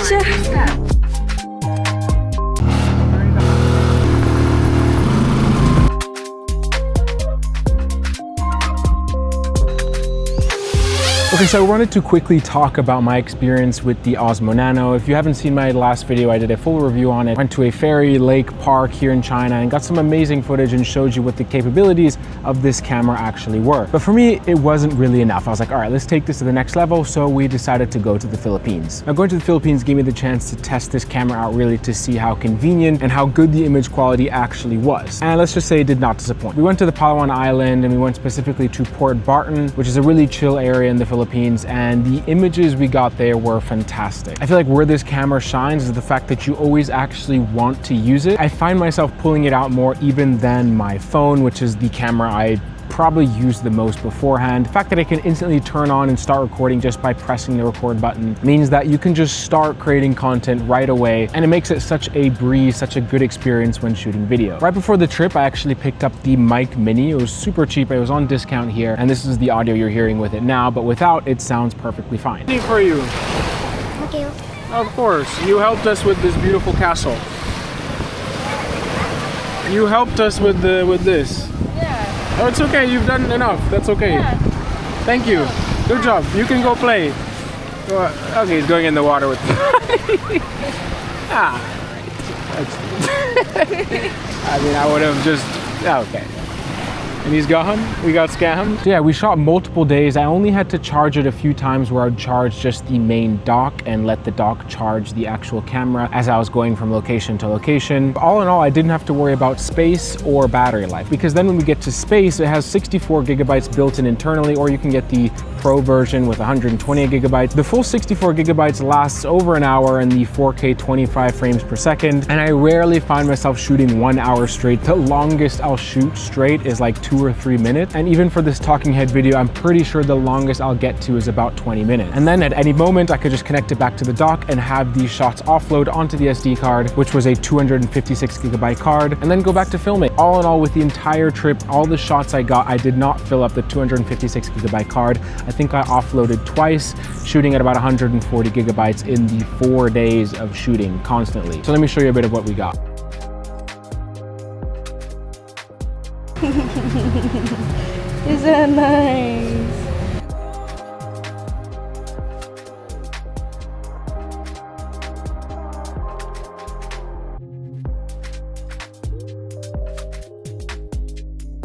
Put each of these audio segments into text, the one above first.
siya. Okay, so I wanted to quickly talk about my experience with the Osmo Nano. If you haven't seen my last video, I did a full review on it. Went to a ferry lake park here in China and got some amazing footage and showed you what the capabilities of this camera actually were. But for me, it wasn't really enough. I was like, all right, let's take this to the next level. So we decided to go to the Philippines. Now, going to the Philippines gave me the chance to test this camera out really to see how convenient and how good the image quality actually was. And let's just say it did not disappoint. We went to the Palawan Island and we went specifically to Port Barton, which is a really chill area in the Philippines, and the images we got there were fantastic. I feel like where this camera shines is the fact that you always actually want to use it. I find myself pulling it out more even than my phone, which is the camera I probably used the most beforehand. The fact that I can instantly turn on and start recording just by pressing the record button means that you can just start creating content right away, and it makes it such a breeze, such a good experience when shooting video. Right before the trip, I actually picked up the Mic Mini. It was super cheap. It was on discount here, and this is the audio you're hearing with it now, but without, it sounds perfectly fine. For you. Thank you. Of course, you helped us with this beautiful castle. You helped us with this. Oh, it's okay. You've done enough. That's okay. Yeah. Thank you. Good job. You can go play. Okay, he's going in the water with Ah. I mean, I would have just... Okay. And he's gone? We got scammed? So yeah, we shot multiple days. I only had to charge it a few times where I'd charge just the main dock and let the dock charge the actual camera as I was going from location to location. All in all, I didn't have to worry about space or battery life, because then when we get to space, it has 64 gigabytes built in internally, or you can get the Pro version with 128 gigabytes. The full 64 gigabytes lasts over an hour in the 4K 25 frames per second, and I rarely find myself shooting 1 hour straight. The longest I'll shoot straight is like 2 or 3 minutes, and even for this talking head video, I'm pretty sure the longest I'll get to is about 20 minutes. And then at any moment, I could just connect it back to the dock and have these shots offload onto the SD card, which was a 256 gigabyte card, and then go back to filming. All in all, with the entire trip, all the shots I got, I did not fill up the 256 gigabyte card. I think I offloaded twice, shooting at about 140 gigabytes in the 4 days of shooting constantly. So let me show you a bit of what we got. Is that nice?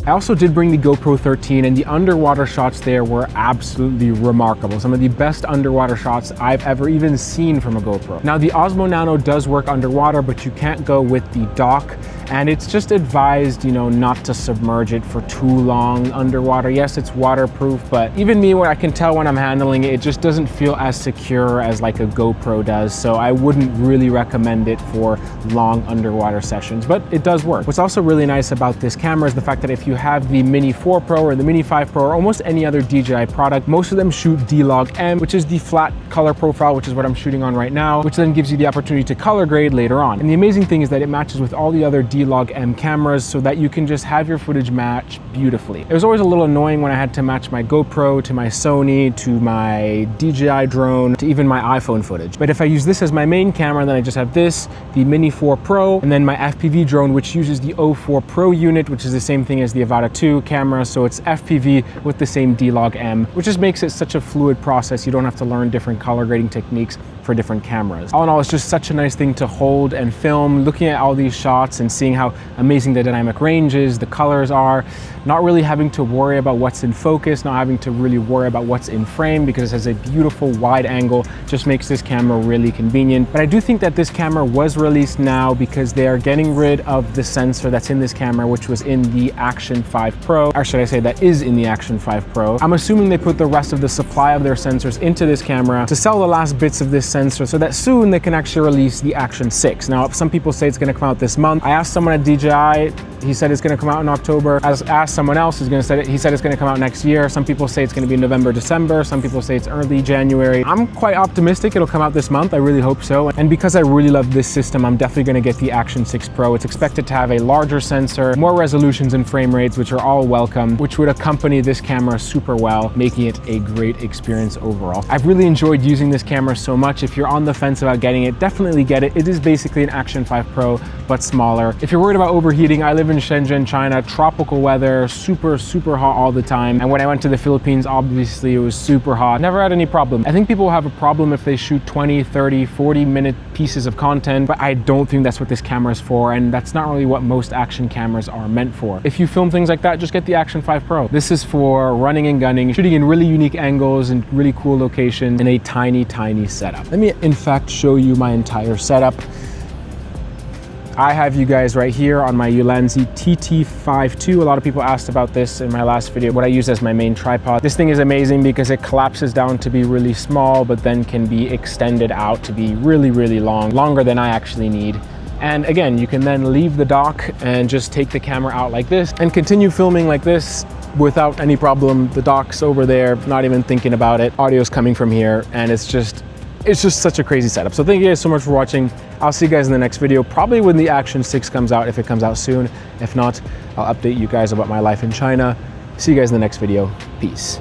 I also did bring the GoPro 13, and the underwater shots there were absolutely remarkable. Some of the best underwater shots I've ever even seen from a GoPro. Now, the Osmo Nano does work underwater, but you can't go with the dock. And it's just advised, you know, not to submerge it for too long underwater. Yes, it's waterproof, but even me, when I can tell when I'm handling it, it just doesn't feel as secure as like a GoPro does. So I wouldn't really recommend it for long underwater sessions, but it does work. What's also really nice about this camera is the fact that if you have the Mini 4 Pro or the Mini 5 Pro or almost any other DJI product, most of them shoot D-Log-M, which is the flat color profile, which is what I'm shooting on right now, which then gives you the opportunity to color grade later on. And the amazing thing is that it matches with all the other D-Log-M cameras so that you can just have your footage match beautifully. It was always a little annoying when I had to match my GoPro to my Sony, to my DJI drone, to even my iPhone footage. But if I use this as my main camera, then I just have this, the Mini 4 Pro, and then my FPV drone, which uses the O4 Pro unit, which is the same thing as the Avata 2 camera. So it's FPV with the same D-Log-M, which just makes it such a fluid process. You don't have to learn different color grading techniques for different cameras. All in all, it's just such a nice thing to hold and film, looking at all these shots and seeing how amazing the dynamic range is, the colors are, not really having to worry about what's in focus, not having to really worry about what's in frame because it has a beautiful wide angle, just makes this camera really convenient. But I do think that this camera was released now because they are getting rid of the sensor that's in this camera, which was in the Action 5 Pro, or should I say that is in the Action 5 Pro. I'm assuming they put the rest of the supply of their sensors into this camera to sell the last bits of this sensor so that soon they can actually release the Action 6. Now, some people say it's going to come out this month. I asked someone at DJI, he said it's going to come out in October. I asked someone else, he said it's going to come out next year. Some people say it's going to be November, December. Some people say it's early January. I'm quite optimistic it'll come out this month. I really hope so. And because I really love this system, I'm definitely going to get the Action 6 Pro. It's expected to have a larger sensor, more resolutions and frame rates, which are all welcome, which would accompany this camera super well, making it a great experience overall. I've really enjoyed using this camera so much. If you're on the fence about getting it, definitely get it. It is basically an Action 5 Pro, but smaller. If you're worried about overheating, I live in Shenzhen, China, tropical weather, super hot all the time. And when I went to the Philippines, obviously it was super hot. Never had any problem. I think people have a problem if they shoot 20, 30, 40-minute pieces of content, but I don't think that's what this camera is for, and that's not really what most action cameras are meant for. If you film things like that, just get the Action 5 Pro. This is for running and gunning, shooting in really unique angles and really cool locations in a tiny setup. Let me in fact show you my entire setup. I have you guys right here on my Ulanzi TT5 II. A lot of people asked about this in my last video, what I use as my main tripod. This thing is amazing because it collapses down to be really small, but then can be extended out to be really long, longer than I actually need. And again, you can then leave the dock and just take the camera out like this and continue filming like this without any problem. The dock's over there, not even thinking about it. Audio's coming from here, and it's just such a crazy setup. So thank you guys so much for watching. I'll see you guys in the next video, probably when the Action 6 comes out, if it comes out soon. If not, I'll update you guys about my life in China. See you guys in the next video. Peace.